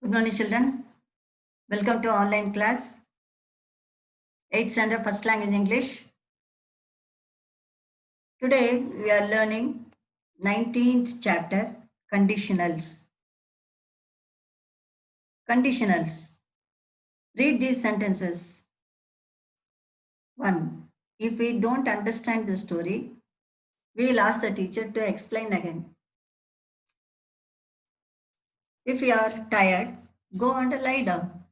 Good morning, children. Welcome to online class. 8th standard first language English. Today we are learning 19th chapter conditionals. Conditionals. Read these sentences. 1. If we don't understand the story, we will ask the teacher to explain again. If you are tired, go and lie down.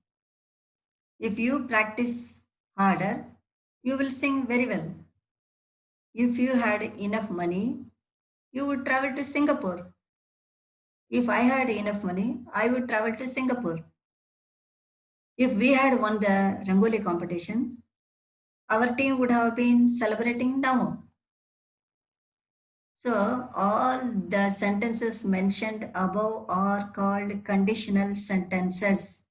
If you practice harder, you will sing very well. If you had enough money, you would travel to Singapore. If I had enough money, I would travel to Singapore. If we had won the Rangoli competition, our team would have been celebrating now. So, all the sentences mentioned above are called conditional sentences.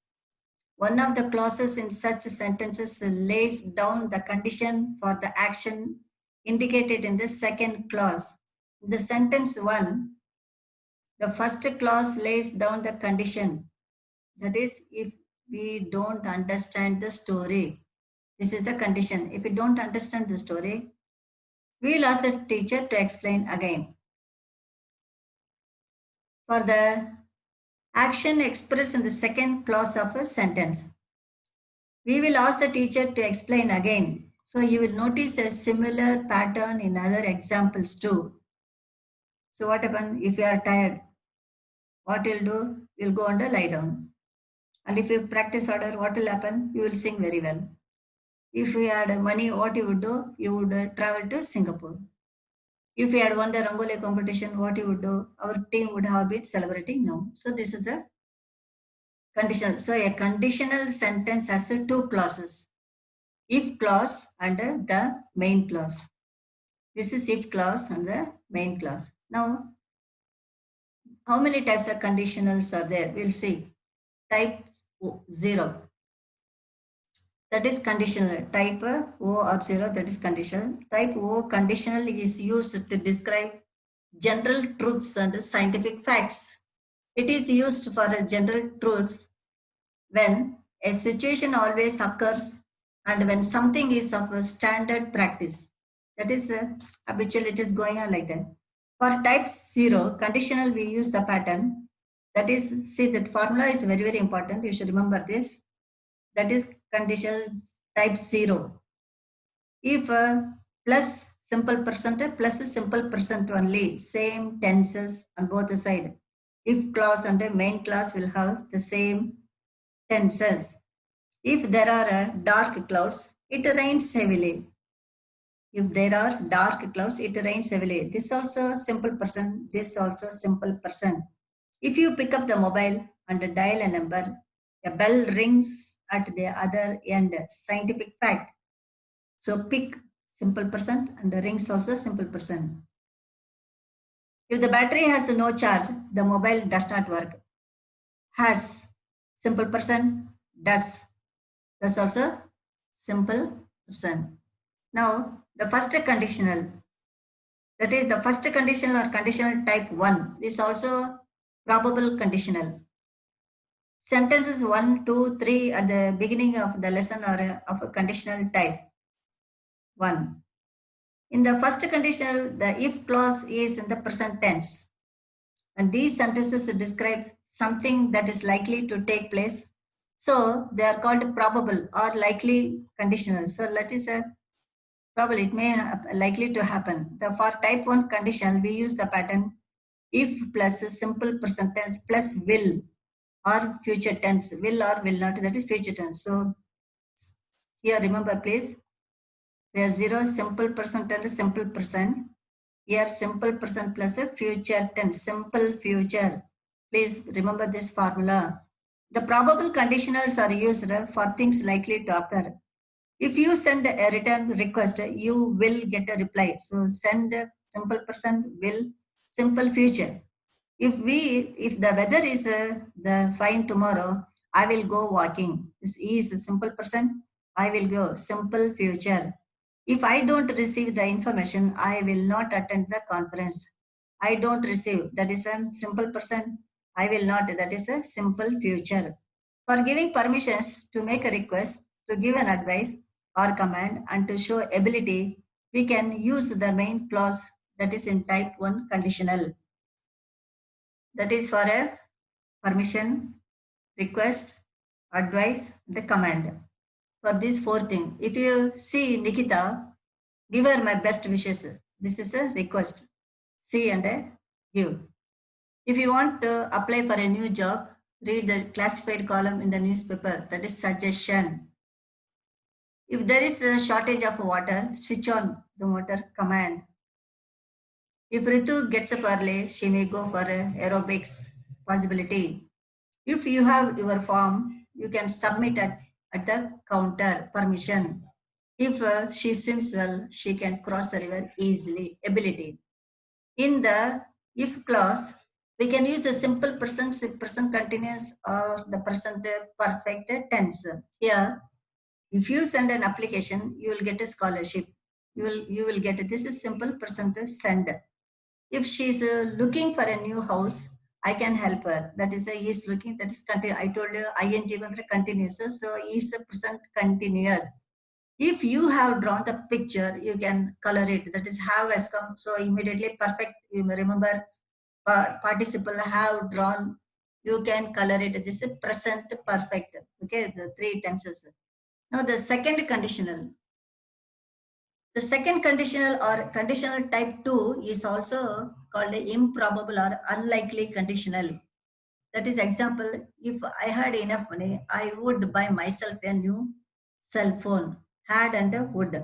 One of the clauses in such sentences lays down the condition for the action indicated in the second clause. In the sentence 1, the first clause lays down the condition. That is, if we don't understand the story. This is the condition. If we don't understand the story, we will ask the teacher to explain again. For the action expressed in the second clause of a sentence, we will ask the teacher to explain again. So you will notice a similar pattern in other examples too. So what happens if you are tired? What you'll do? You'll go and lie down. And if you practice harder, what will happen? You will sing very well. If you had money, what you would do? You would travel to Singapore. If you had won the Rangoli competition, what you would do? Our team would have been celebrating now. So this is the conditional. So a conditional sentence has two clauses. If clause and the main clause. This is if clause and the main clause. Now, how many types of conditionals are there? We'll see. Type 0. That is conditional. Type O or 0, that is conditional. Type O conditional is used to describe general truths and scientific facts. It is used for general truths when a situation always occurs and when something is of a standard practice. That is habitual, it is going on like that. For type 0, conditional, we use the pattern. That is, see, that formula is very, very important. You should remember this. That is conditional type 0. If plus simple present plus simple present only, same tenses on both the side. If clause and the main clause will have the same tenses. If there are dark clouds, it rains heavily. If there are dark clouds, it rains heavily. This also simple present, this also simple present. If you pick up the mobile and dial a number, a bell rings at the other end. Scientific fact. So pick simple present and the rings also simple present. If the battery has no charge, the mobile does not work. Has simple present, does. That's also simple present. Now the first conditional. That is the first conditional or conditional type 1 is also probable conditional. Sentences 1, 2, 3 at the beginning of the lesson are of a conditional type 1. In the first conditional, the if clause is in the present tense. And these sentences describe something that is likely to take place. So they are called probable or likely conditional. So let us say probably it may likely to happen. For type 1 conditional, we use the pattern if plus simple present tense plus will or future tense, will or will not, that is future tense. So here remember please, there 0 simple present and simple present. Here simple present plus a future tense, simple future. Please remember this formula. The probable conditionals are used for things likely to occur. If you send a return request, you will get a reply. So send simple present, will, simple future. If the weather is the fine tomorrow, I will go walking. This is a simple present. I will go, simple future. If I don't receive the information, I will not attend the conference. I don't receive. That is a simple present. I will not, that is a simple future. For giving permissions to make a request, to give an advice or command, and to show ability, we can use the main clause that is in type 1 conditional. That is for a permission, request, advice, the command. For these four things, if you see Nikita, give her my best wishes. This is a request. See and give. If you want to apply for a new job, read the classified column in the newspaper. That is suggestion. If there is a shortage of water, switch on the water command. If Ritu gets up early, she may go for aerobics possibility. If you have your form, you can submit at the counter permission. If she swims well, she can cross the river easily. Ability. In the if clause, we can use the simple present, present continuous, or the present perfect tense. Here, if you send an application, you will get a scholarship. You will get this is simple present send. If she's looking for a new house, I can help her. That is he is looking. That is continue. I told you ing continuous. So is a present continuous. If you have drawn the picture, you can color it. That is have has come. So immediately perfect. You may remember participle have drawn. You can color it. This is present perfect. Okay, the three tenses. Now the second conditional. The second conditional or conditional type 2 is also called improbable or unlikely conditional. That is example, if I had enough money, I would buy myself a new cell phone. Had and would.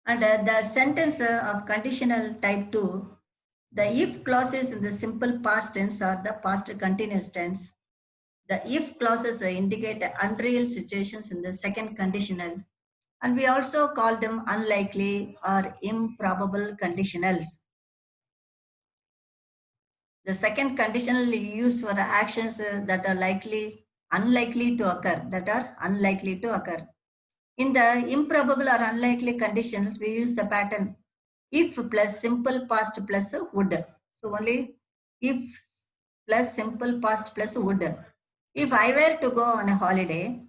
And the sentence of conditional type 2, the if clauses in the simple past tense or the past continuous tense. The if clauses indicate unreal situations in the second conditional. And we also call them unlikely or improbable conditionals. The second conditional is used for actions that are unlikely to occur. In the improbable or unlikely conditions, we use the pattern if plus simple past plus would. So only if plus simple past plus would. If I were to go on a holiday,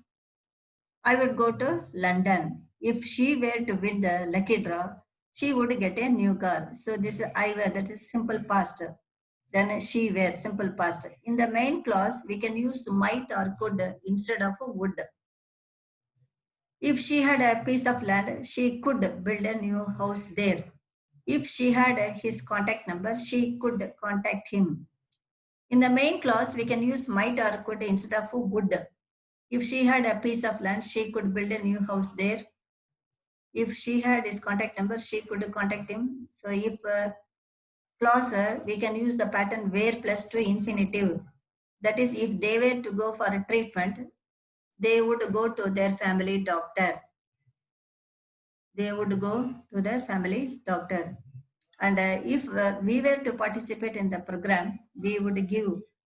I would go to London. If she were to win the lucky draw, she would get a new car. So this I were, that is simple past. Then she were, simple past. In the main clause, we can use might or could instead of would. If she had a piece of land, she could build a new house there. If she had his contact number, she could contact him. In the main clause, we can use might or could instead of would. If she had a piece of land, she could build a new house there. If she had his contact number, she could contact him. So if clause, we can use the pattern where plus to infinitive. That is, if they were to go for a treatment, they would go to their family doctor. They would go to their family doctor. And if we were to participate in the program, we would give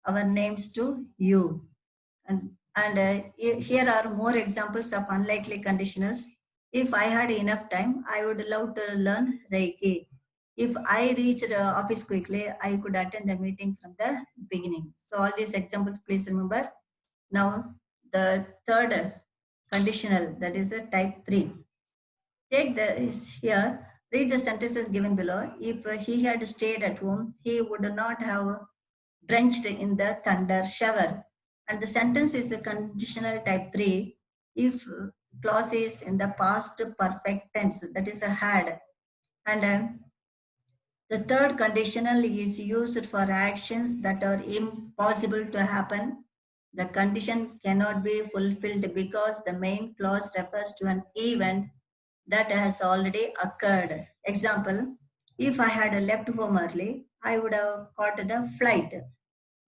our names to you. And here are more examples of unlikely conditionals. If I had enough time, I would love to learn Reiki. If I reached the office quickly, I could attend the meeting from the beginning. So all these examples, please remember. Now, the third conditional, that is the type 3. Take this here, read the sentences given below. If he had stayed at home, he would not have drenched in the thunder shower. And the sentence is a conditional type 3 if clause is in the past perfect tense, that is a had. And the third conditional is used for actions that are impossible to happen. The condition cannot be fulfilled because the main clause refers to an event that has already occurred. Example, if I had left home early, I would have caught the flight.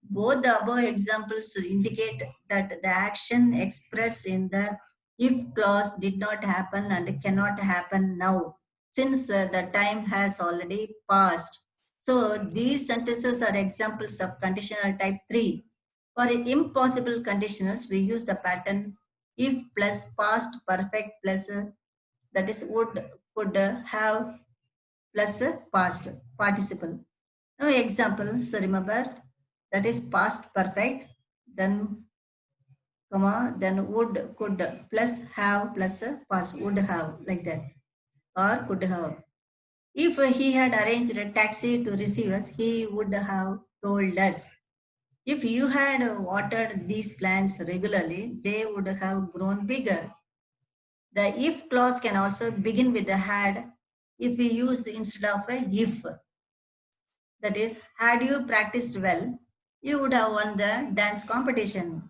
Both the above examples indicate that the action expressed in the if clause did not happen and cannot happen now, since the time has already passed. So these sentences are examples of conditional type 3. For impossible conditionals, we use the pattern if plus past perfect plus that is would, could have plus past participle. Now example, so remember that is past perfect, then comma, then would, could, plus have, plus past, would have, like that, or could have. If he had arranged a taxi to receive us, he would have told us. If you had watered these plants regularly, they would have grown bigger. The if clause can also begin with the had if we use instead of a if. That is, had you practiced well, you would have won the dance competition.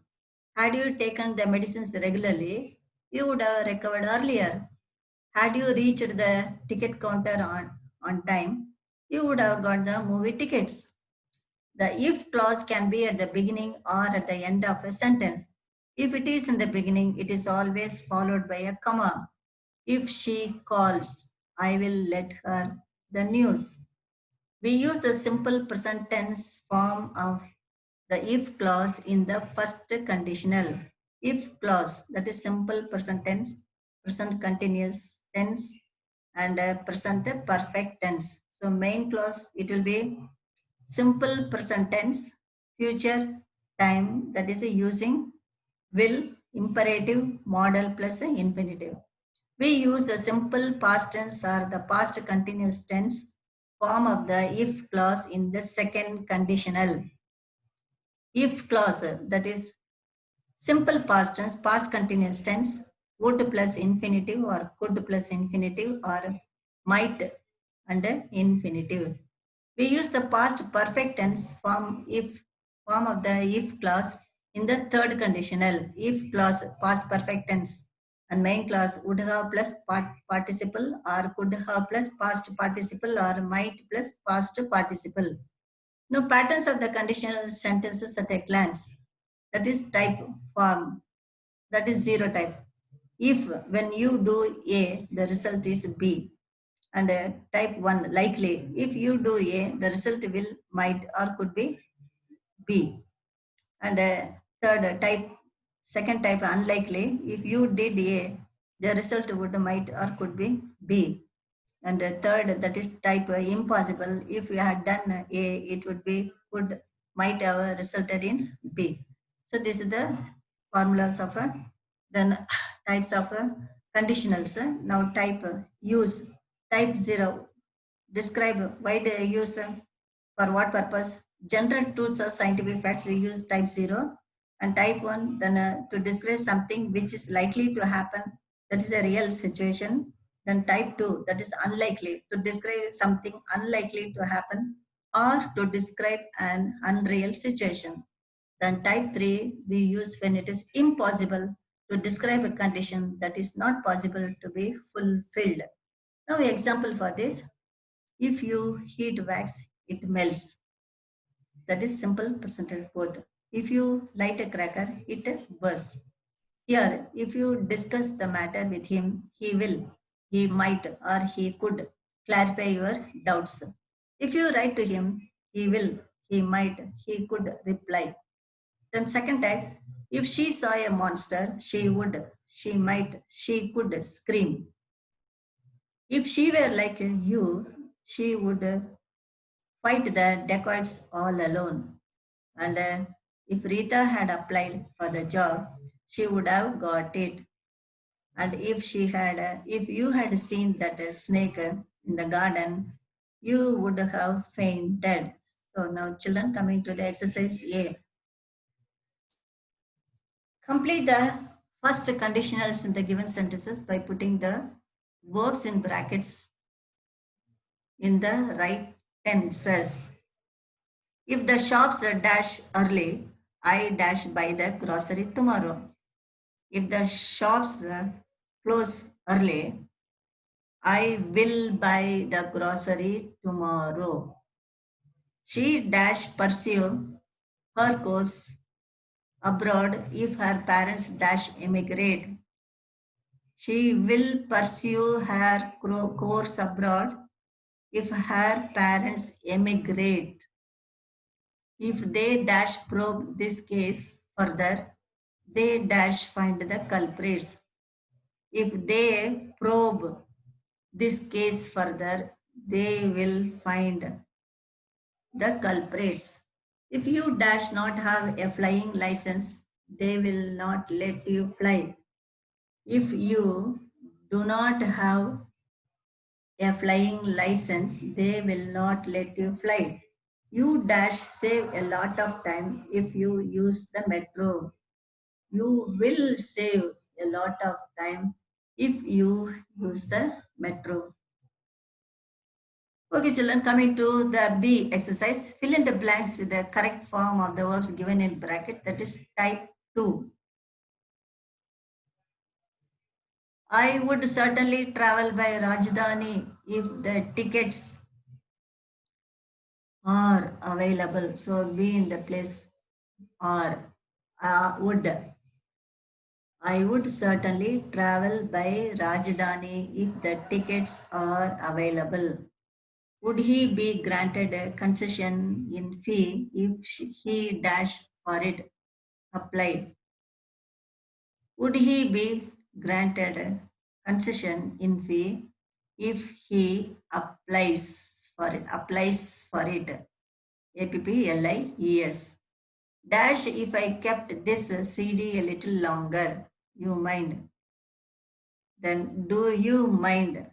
Had you taken the medicines regularly, you would have recovered earlier. Had you reached the ticket counter on time, you would have got the movie tickets. The if clause can be at the beginning or at the end of a sentence. If it is in the beginning, it is always followed by a comma. If she calls, I will let her the news. We use the simple present tense form of the if clause in the first conditional. If clause, that is simple present tense, present continuous tense, and present perfect tense. So main clause, it will be simple present tense, future time, that is using will, imperative, modal plus infinitive. We use the simple past tense or the past continuous tense form of the if clause in the second conditional. If clause, that is simple past tense, past continuous tense, would plus infinitive or could plus infinitive or might and infinitive. We use the past perfect tense form of the if clause in the third conditional. If clause, past perfect tense, and main clause would have plus participle or could have plus past participle or might plus past participle. Now patterns of the conditional sentences at a glance. That is type form. That is zero type. If when you do A, the result is B. And type 1, likely. If you do A, the result will, might, or could be B. And third type, second type, unlikely. If you did A, the result would, might, or could be B. And third, that is type impossible. If you had done A, it would be, would, might have resulted in B. So this is the formulas of then types of conditionals. Now type use. Type 0, describe why they use, for what purpose. General truths or scientific facts, we use type 0. And type 1, then to describe something which is likely to happen, that is a real situation. Then type 2, that is unlikely, to describe something unlikely to happen or to describe an unreal situation. Then type 3, we use when it is impossible, to describe a condition that is not possible to be fulfilled. Now example for this, if you heat wax, it melts. That is simple present tense both. If you light a cracker, it bursts. Here, if you discuss the matter with him, he will, he might, or he could clarify your doubts. If you write to him, he will, he might, he could reply. Then second type, if she saw a monster, she would, she might, she could scream. If she were like you, she would fight the dacoits all alone. And if Rita had applied for the job, she would have got it. And if she had, if you had seen that snake in the garden, you would have fainted. So now children, coming to the exercise A. Complete the first conditionals in the given sentences by putting the verbs in brackets in the right tenses. If the shops are dash early, I dash buy the grocery tomorrow. If the shops close early, I will buy the grocery tomorrow. She dash pursue her course abroad if her parents dash emigrate. She will pursue her course abroad if her parents emigrate. If they dash probe this case further, they dash find the culprits. If they probe this case further, they will find the culprits. If you dash not have a flying license, they will not let you fly. If you do not have a flying license, they will not let you fly. You dash save a lot of time if you use the metro. You will save a lot of time if you use the metro. Okay, children, coming to the B exercise, fill in the blanks with the correct form of the verbs given in bracket, that is type 2. I would certainly travel by Rajdhani if the tickets are available. So be in the place or would. I would certainly travel by Rajdhani if the tickets are available. Would he be granted a concession in fee if he dash for it applied? Would he be granted a concession in fee if he applies for it? APPLIES. Dash if I kept this CD a little longer. You mind? Then do you mind?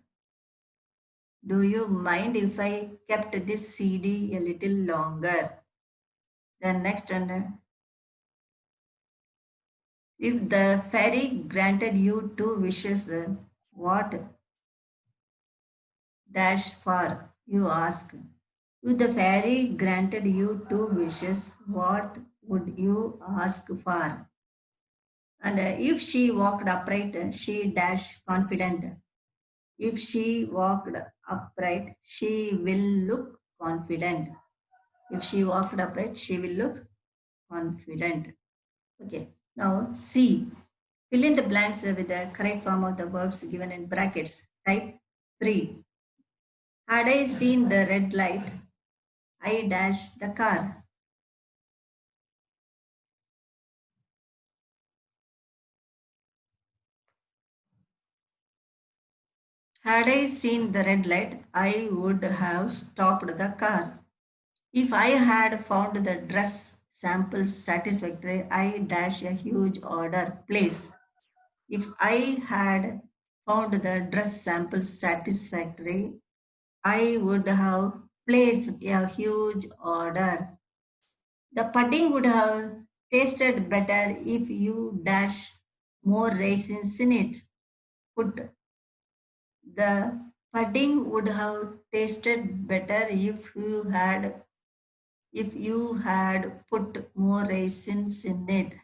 Do you mind if I kept this CD a little longer? Then next one. If the fairy granted you two wishes, what dash for? You ask. If the fairy granted you two wishes, what would you ask for? And if she walked upright, she dash confident. If she walked upright, she will look confident. If she walked upright, she will look confident. Okay. Now C. Fill in the blanks with the correct form of the verbs given in brackets. Type 3. Had I seen the red light, I dash the car. Had I seen the red light, I would have stopped the car. If I had found the dress samples satisfactory, I dash a huge order place. If I had found the dress samples satisfactory, I would have placed a huge order. The pudding would have tasted better if you dash more raisins in it. Put the pudding would have tasted better if you had put more raisins in it.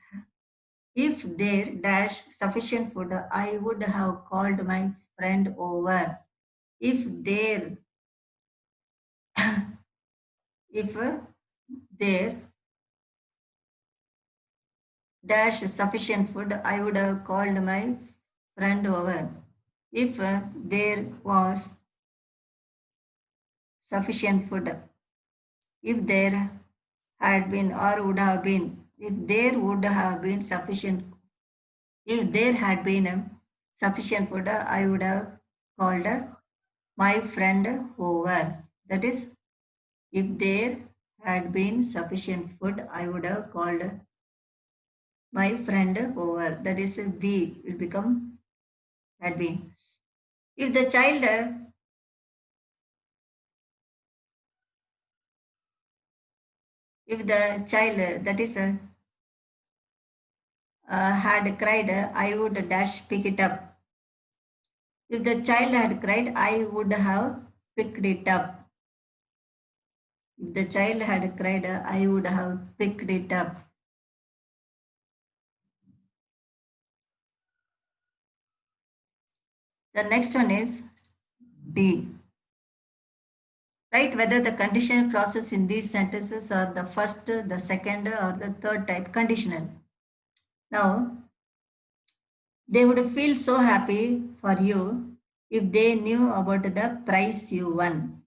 If there dash sufficient food, I would have called my friend over. If there if there dash sufficient food, I would have called my friend over. If there was sufficient food, if there had been or would have been, if there would have been sufficient, if there had been sufficient food, I would have called my friend over. That is, if there had been sufficient food, I would have called my friend over. That is, B will become had been. If the child if the child that is had cried, I would dash pick it up. If the child had cried, I would have picked it up. If the child had cried, I would have picked it up. The next one is D. Write whether the conditional clauses in these sentences are the first, the second, or the third type conditional. Now, they would feel so happy for you if they knew about the prize you won.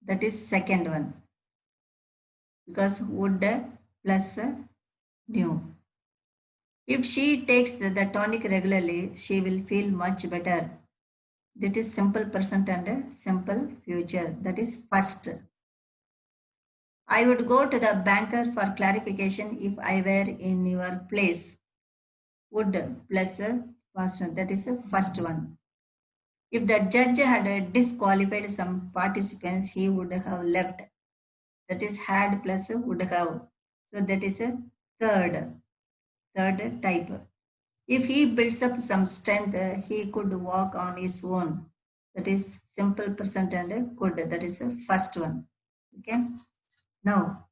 That is second one. Because would plus knew. If she takes the tonic regularly, she will feel much better. That is simple present and simple future. That is first. I would go to the banker for clarification if I were in your place. Would plus a past tense. That is the first one. If the judge had disqualified some participants, he would have left. That is had plus a would have. So that is a third type. If he builds up some strength, he could walk on his own. That is simple present and could. That is the first one. Okay. Now,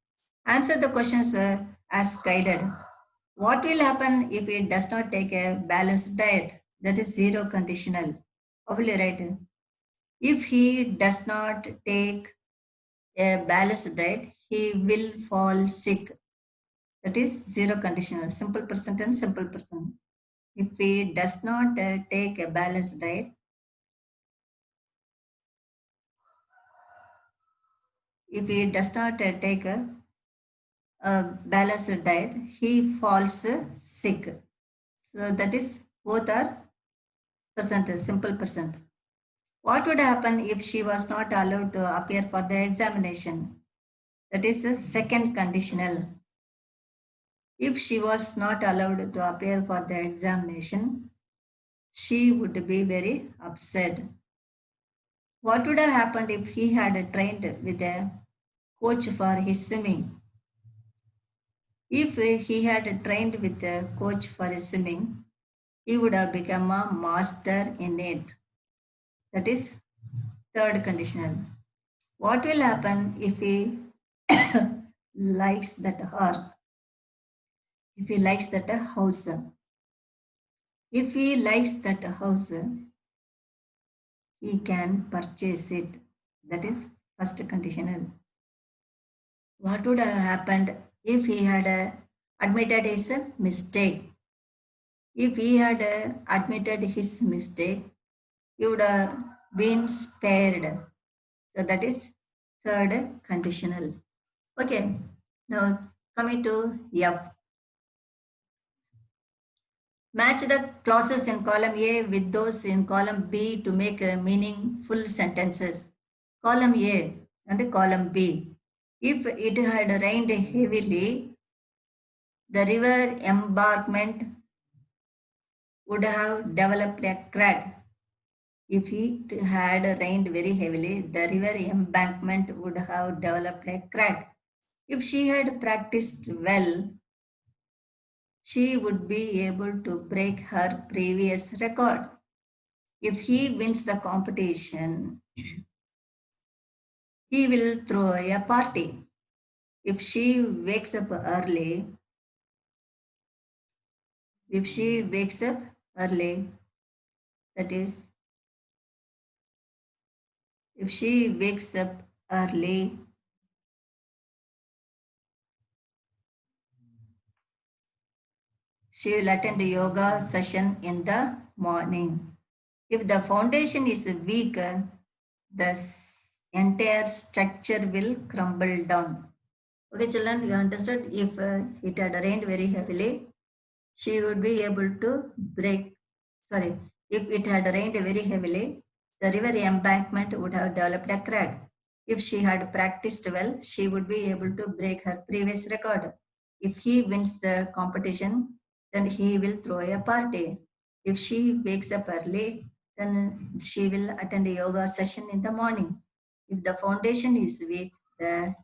answer the questions as guided. What will happen if he does not take a balanced diet? That is zero conditional. How will you write? If he does not take a balanced diet, he will fall sick. That is zero conditional. Simple present and simple present. If he does not take a balanced diet, if he does not take a balanced diet, he falls sick. So that is both are present, simple present. What would happen if she was not allowed to appear for the examination? That is the second conditional. If she was not allowed to appear for the examination, she would be very upset. What would have happened if he had trained with a coach for his swimming? If he had trained with a coach for his swimming, he would have become a master in it. That is third conditional. What will happen if he likes that her? If he likes that house? If he likes that house, he can purchase it. That is first conditional. What would have happened if he had admitted his mistake? If he had admitted his mistake, he would have been spared. So that is third conditional. Okay, now coming to F. Match the clauses in column A with those in column B to make meaningful sentences. Column A and column B. If it had rained heavily, the river embankment would have developed a crack. If it had rained very heavily, the river embankment would have developed a crack. If she had practiced well, she would be able to break her previous record. If he wins the competition, he will throw a party. If she wakes up early, if she wakes up early, that is, if she wakes up early, she will attend a yoga session in the morning. If the foundation is weak, the entire structure will crumble down. Okay, children, you understood? If it had rained very heavily, she would be able to break. Sorry, if it had rained very heavily, the river embankment would have developed a crack. If she had practiced well, she would be able to break her previous record. If he wins the competition, then he will throw a party. If she wakes up early, then she will attend a yoga session in the morning. If the foundation is weak, the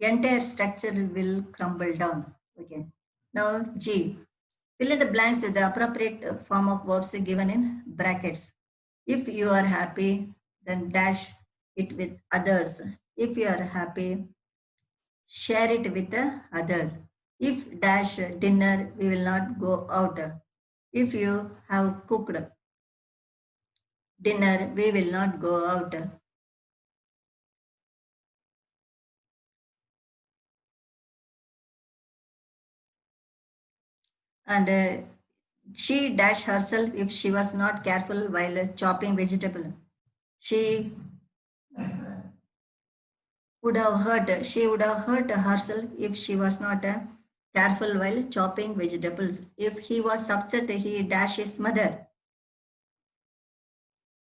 entire structure will crumble down. Okay. Now G. Fill in the blanks with the appropriate form of verbs given in brackets. If you are happy, then dash it with others. If you are happy, share it with the others. If dash dinner, we will not go out. If you have cooked dinner, we will not go out. And she dash herself if she was not careful while chopping vegetable. She she would have hurt herself if she was not careful while chopping vegetables. If he was upset, he dash his mother.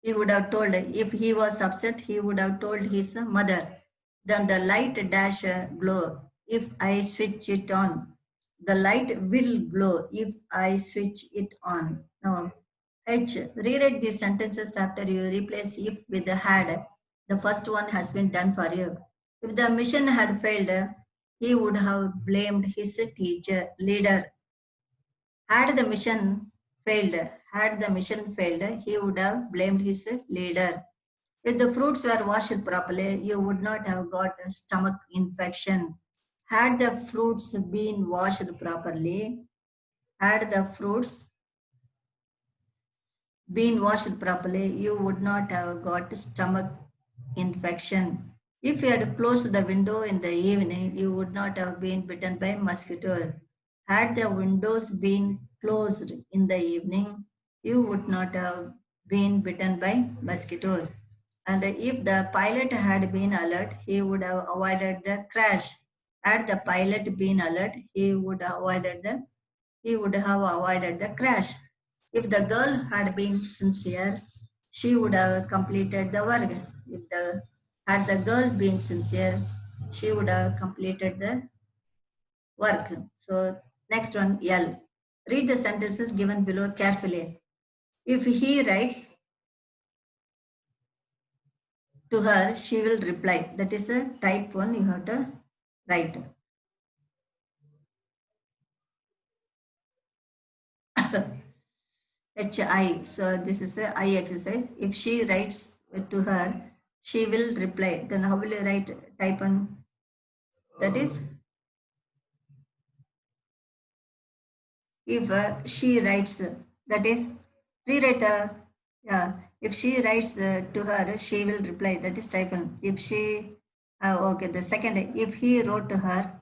He would have told, if he was upset, he would have told his mother. Then the light dash glow if I switch it on. The light will glow if I switch it on. Now, H. Rewrite these sentences after you replace if with the had. The first one has been done for you. If the mission had failed, he would have blamed his teacher, leader. Had the mission failed, he would have blamed his leader. If the fruits were washed properly, you would not have got a stomach infection. Had the fruits been washed properly, had the fruits been washed properly, you would not have got stomach infection. If you had closed the window in the evening, you would not have been bitten by mosquitoes. Had the windows been closed in the evening, you would not have been bitten by mosquitoes. And if the pilot had been alert, he would have avoided the crash. Had the pilot been alert, he would have avoided the crash. If the girl had been sincere, she would have completed the work. Had the girl been sincere, she would have completed the work. So next one, L. Read the sentences given below carefully. If he writes to her, she will reply. That is a type 1 you have to write. HI. So this is a I exercise. If she writes to her, she will reply. Then how will you write type 1? That is, if she writes, that is, rewrite the, yeah, if she writes to her, she will reply. That is type 1. If she, okay, the second, if he wrote to her,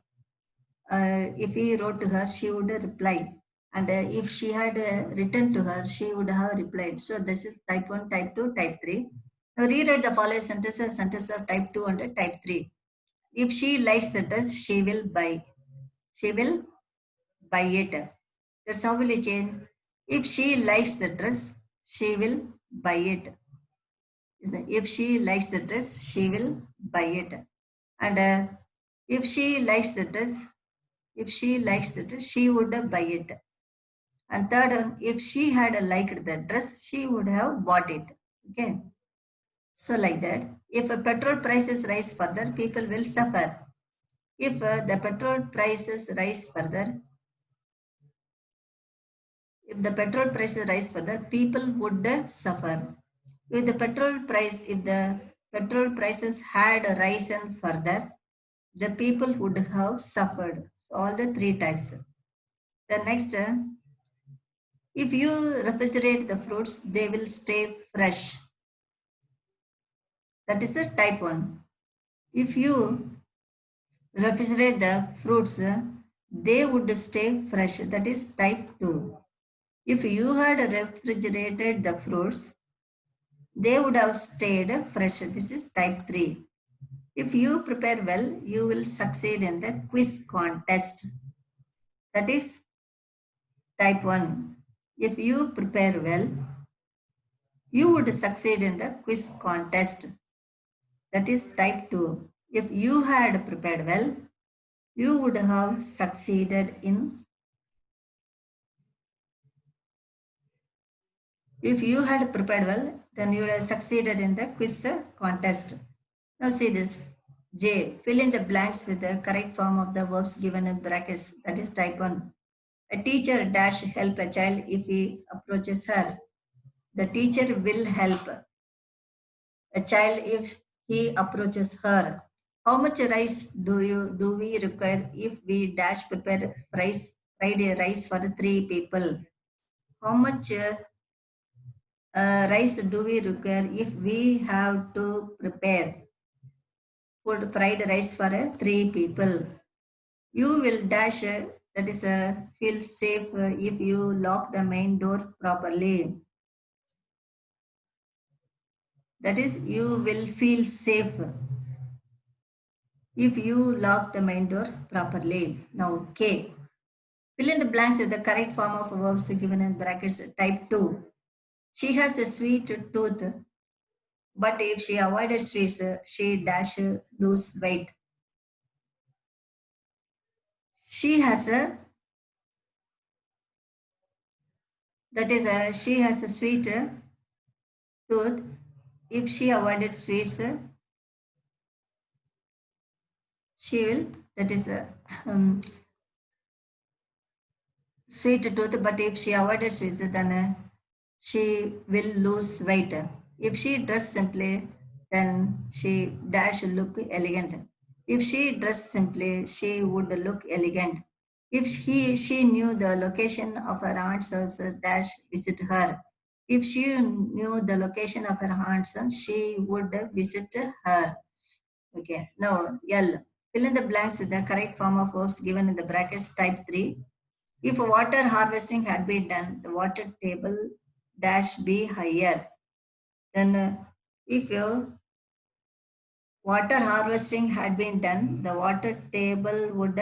she would reply. And if she had written to her, she would have replied. So this is type 1, type 2, type 3. Now rewrite the following sentences, sentences of type 2 and type 3. If she likes the dress, she will buy. She will buy it. That's how will you change. If she likes the dress, she will buy it. If she likes the dress, she will buy it. And if she likes the dress, she would buy it. And third one, if she had liked the dress, she would have bought it. Okay. So like that, if petrol prices rise further, people will suffer. If the petrol prices rise further, people would suffer. If the petrol prices had risen further, the people would have suffered. So all the three types. The next, if you refrigerate the fruits, they will stay fresh. That is the type 1. If you refrigerate the fruits, they would stay fresh. That is type 2. If you had refrigerated the fruits, they would have stayed fresh. This is type 3. If you prepare well, you will succeed in the quiz contest. That is type 1. If you prepare well, you would succeed in the quiz contest. That is type 2. If you had prepared well, you would have succeeded in. If you had prepared well, then you would have succeeded in the quiz contest. Now see this. J. Fill in the blanks with the correct form of the verbs given in brackets. That is type 1. A teacher dash help a child if he approaches her. The teacher will help a child if he approaches her. How much rice do we require if we dash prepare fried rice for 3 people? How much rice do we require if we have to prepare food fried rice for 3 people? You will dash, that is feel safe if you lock the main door properly. That is, you will feel safe if you lock the main door properly. Now, K. Fill in the blanks with the correct form of verbs given in brackets. Type 2. She has a sweet tooth. But if she avoided sweets, she dash lose weight. She has a she has a sweet tooth. If she avoided sweets, she will that is a sweet tooth. But if she avoided sweets, then she will lose weight. If she dressed simply, then she dash look elegant. If she dressed simply, she would look elegant. If she knew the location of her aunt's house, dash visit her. If she knew the location of her aunt's house, she would visit her. Okay. Now L. Fill in the blanks with the correct form of verbs given in the brackets type 3. If water harvesting had been done, the water table dash be higher. Then if water harvesting had been done, the water table would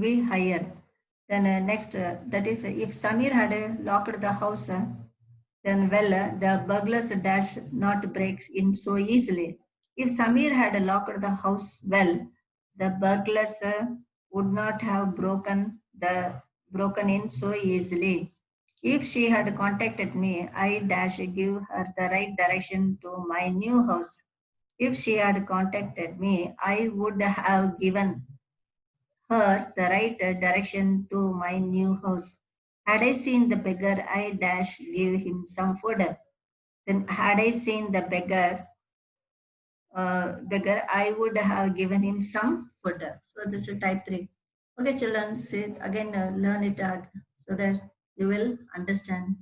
be higher. Then next, that is, if Samir had locked the house, then the burglars dash not break in so easily. If Samir had locked the house well, the burglars would not have broken in so easily. If she had contacted me, I dash give her the right direction to my new house. If she had contacted me, I would have given her the right direction to my new house. Had I seen the beggar, I dash give him some food. Then had I seen the beggar, I would have given him some food. So this is type 3. Okay, children, see again, learn it out so that you will understand.